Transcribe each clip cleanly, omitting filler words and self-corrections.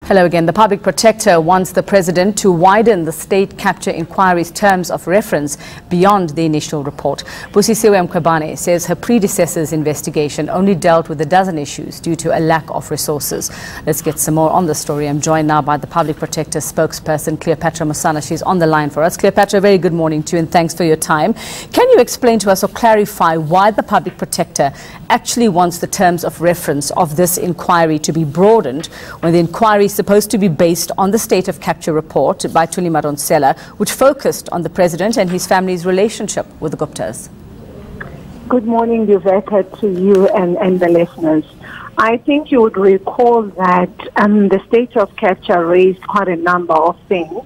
Hello again. The Public Protector wants the President to widen the state capture inquiry's terms of reference beyond the initial report. Busisiwe Mkhwebane says her predecessor's investigation only dealt with a dozen issues due to a lack of resources. Let's get some more on the story. I'm joined now by the Public Protector spokesperson, Cleopatra Musana. She's on the line for us. Cleopatra, very good morning to you and thanks for your time. Can you explain to us or clarify why the Public Protector actually wants the terms of reference of this inquiry to be broadened when the inquiry is supposed to be based on the state of capture report by Tuli Madonsela, which focused on the President and his family's relationship with the Guptas? Good morning, Yvette, to you and the listeners. I think you would recall that the state of capture raised quite a number of things,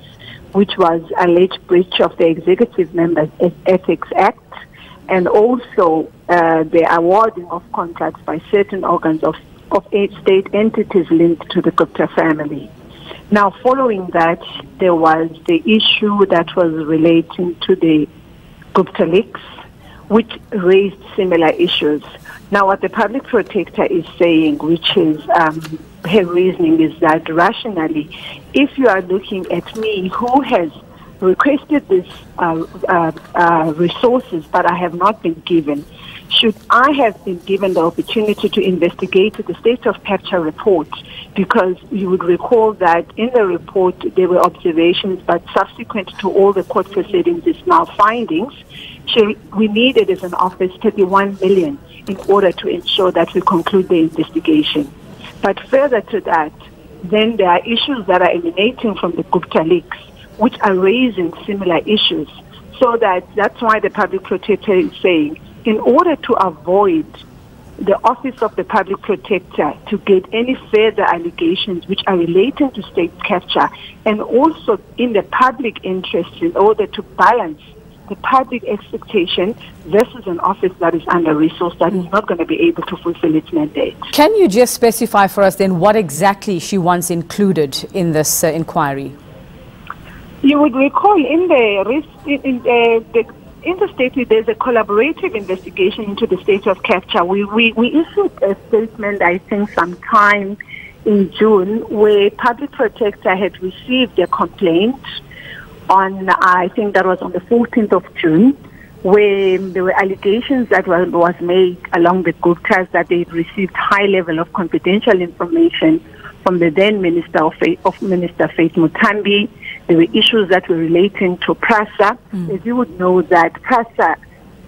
which was alleged breach of the Executive Members' Ethics Act, and also the awarding of contracts by certain organs of state entities linked to the Gupta family. Now, following that, there was the issue that was relating to the Gupta leaks, which raised similar issues. Now, what the Public Protector is saying, which is her reasoning, is that rationally, if you are looking at me, who has requested these resources but I have not been given, should I have been given the opportunity to investigate the state of capture report? Because you would recall that in the report there were observations, but subsequent to all the court proceedings is now findings. We needed as an office 31 million in order to ensure that we conclude the investigation. But further to that, then there are issues that are emanating from the Gupta leaks, which are raising similar issues. So that's why the Public Protector is saying, in order to avoid the Office of the Public Protector to get any further allegations which are relating to state capture, and also in the public interest, in order to balance the public expectation versus an office that is under-resourced, that is not going to be able to fulfill its mandate. Can you just specify for us then what exactly she wants included in this inquiry? You would recall in the statement, there's a collaborative investigation into the state of capture. We issued a statement, I think, sometime in June, where Public Protector had received a complaint on, I think that was on the 14th of June, where there were allegations that was made along the Guptas that they received high level of confidential information from the then Minister of Faith Mutambi. There were issues that were relating to PRASA. As you would know that PRASA,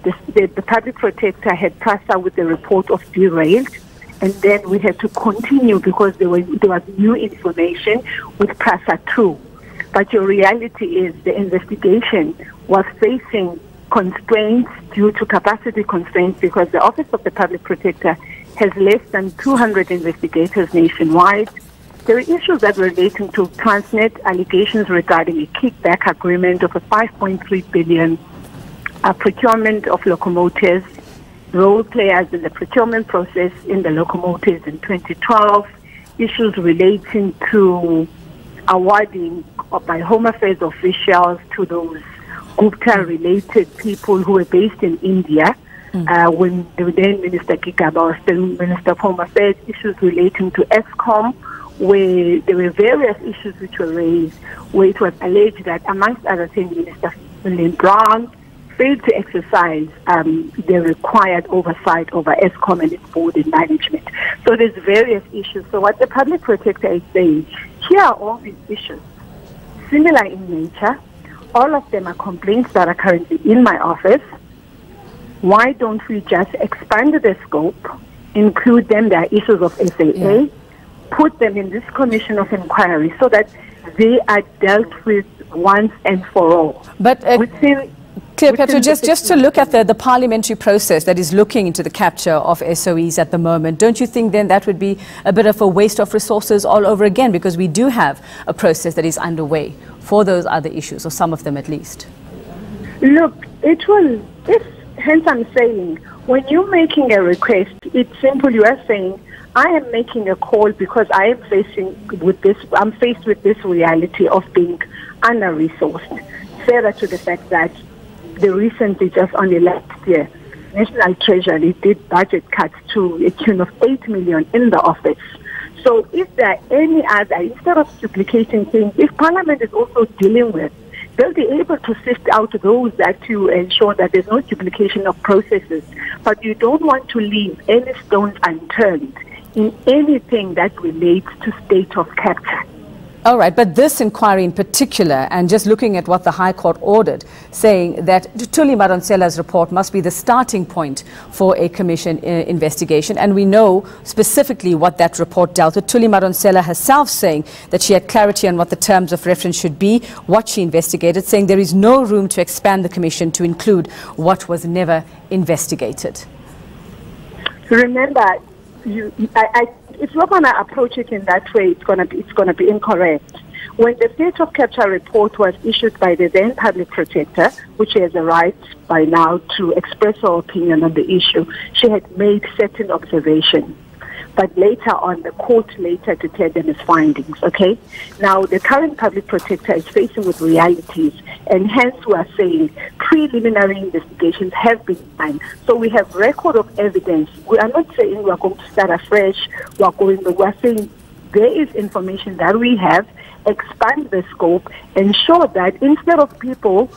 the Public Protector had PRASA with the report of derailed, and then we had to continue because there was new information with PRASA 2. But your reality is the investigation was facing constraints due to capacity constraints because the Office of the Public Protector has less than 200 investigators nationwide. There are issues that were relating to Transnet, allegations regarding a kickback agreement of a 5.3 billion, procurement of locomotives, role players in the procurement process in the locomotives in 2012, issues relating to awarding by Home Affairs officials to those Gupta-related people who were based in India, when the then Minister Kigaba was still Minister of Home Affairs, issues relating to ESCOM, where there were various issues which were raised, where it was alleged that, amongst other things, Minister William Brown failed to exercise the required oversight over ESCOM and its board and management. So there's various issues. So what the Public Protector is saying, here are all these issues, similar in nature. All of them are complaints that are currently in my office. Why don't we just expand the scope, include them, there are issues of SAA, put them in this commission of inquiry so that they are dealt with once and for all. But Cleopatra, just to look at the parliamentary process that is looking into the capture of SOEs at the moment, don't you think then that would be a bit of a waste of resources all over again, because we do have a process that is underway for those other issues, or some of them at least? Look, hence I'm saying, when you're making a request, it's simple. You are saying, I am making a call because I am I'm faced with this reality of being under-resourced. Further to the fact that recently, just only last year, National Treasury did budget cuts to a tune of 8 million in the office. So if there are any other, instead of duplicating things, if Parliament is also dealing with, they'll be able to sift out those that to ensure that there's no duplication of processes. But you don't want to leave any stones unturned in anything that relates to state of capture. All right, but this inquiry in particular, and just looking at what the High Court ordered, saying that Thuli Madonsela's report must be the starting point for a commission investigation. And we know specifically what that report dealt with. Thuli Madonsela herself saying that she had clarity on what the terms of reference should be, what she investigated, saying there is no room to expand the commission to include what was never investigated. Remember, if you're going to approach it in that way, it's going to be incorrect. When the state of capture report was issued by the then public protector, which has a right by now to express her opinion on the issue, she had made certain observations. But later on, the court later declared them as findings, okay? Now, the current public protector is facing with realities, and hence we are saying preliminary investigations have been done. So we have record of evidence. We are not saying we are going to start afresh. We are saying there is information that we have, expand the scope, ensure that instead of people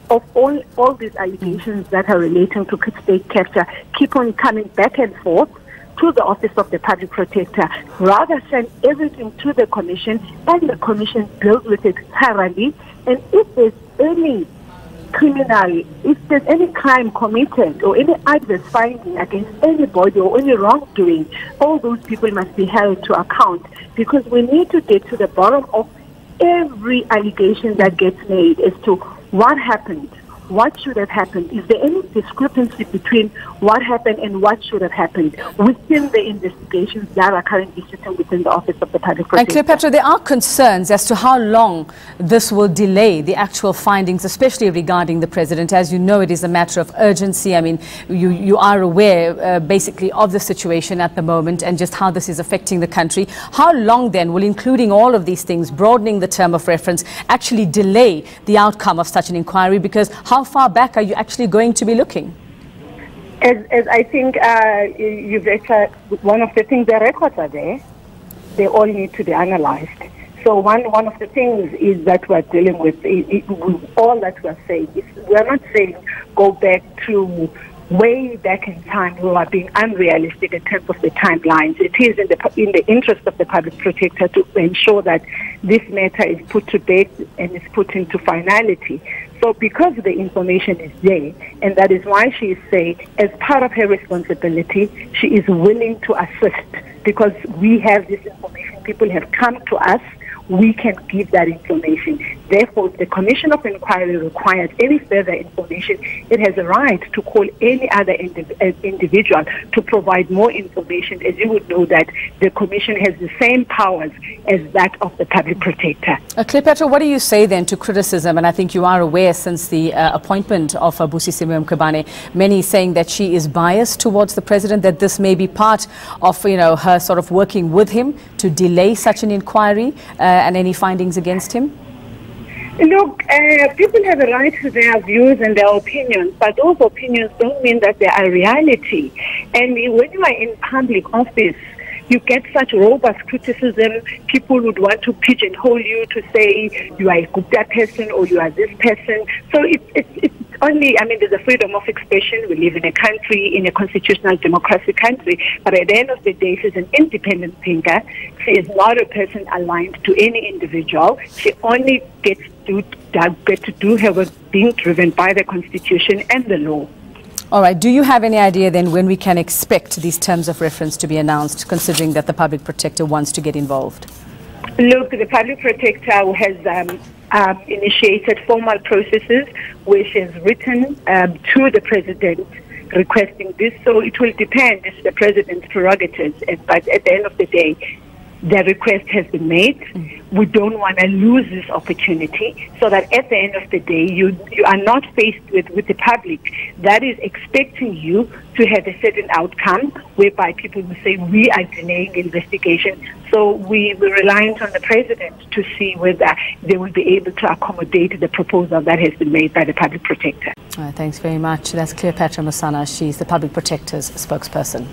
of all these allegations that are relating to state capture keep on coming back and forth to the Office of the Public Protector, rather send everything to the Commission, and the Commission deals with it thoroughly. And if there's any if there's any crime committed or any adverse finding against anybody or any wrongdoing, all those people must be held to account, because we need to get to the bottom of every allegation that gets made as to what happened. What should have happened? Is there any discrepancy between what happened and what should have happened within the investigations that are currently sitting within the Office of the Public Protector? And Cleopatra, there are concerns as to how long this will delay the actual findings, especially regarding the president. As you know, it is a matter of urgency. I mean, you are aware basically of the situation at the moment and just how this is affecting the country. How long then will including all of these things, broadening the term of reference, actually delay the outcome of such an inquiry? Because how far back are you actually going to be looking? As I think you've one of the things, the records are there. They all need to be analyzed. So one of the things is that we're dealing with, all that we're saying. We're not saying go back to way back in time. We are being unrealistic in terms of the timelines. It is in the interest of the public protector to ensure that this matter is put to bed and is put into finality. So because the information is there, and that is why she is saying, as part of her responsibility, she is willing to assist, because we have this information. People have come to us. We can give that information. Therefore, if the Commission of Inquiry requires any further information, it has a right to call any other individual to provide more information, as you would know that the Commission has the same powers as that of the Public Protector. Cleopatra, what do you say then to criticism? And I think you are aware since the appointment of Busisiwe Mkhwebane, many saying that she is biased towards the President, that this may be part of her sort of working with him to delay such an inquiry and any findings against him? Look, people have a right to their views and their opinions, but those opinions don't mean that they are reality. And when you are in public office, you get such robust criticism. People would want to pigeonhole you to say you are a Gupta person or you are this person. So it's only, I mean, there's a freedom of expression. We live in a country, in a constitutional democratic country. But at the end of the day, she's an independent thinker. She is not a person aligned to any individual. She only gets to do her work being driven by the Constitution and the law. All right. Do you have any idea then when we can expect these terms of reference to be announced, considering that the Public Protector wants to get involved? Look, the Public Protector has initiated formal processes where she has written to the President requesting this. So it will depend. It's the President's prerogatives. But at the end of the day, the request has been made. We don't want to lose this opportunity, so that at the end of the day, you are not faced with the public that is expecting you to have a certain outcome, whereby people will say, we are delaying investigation. So we're reliant on the President to see whether they will be able to accommodate the proposal that has been made by the Public Protector. Thanks very much. That's Cleopatra Musana. She's the Public Protector's spokesperson.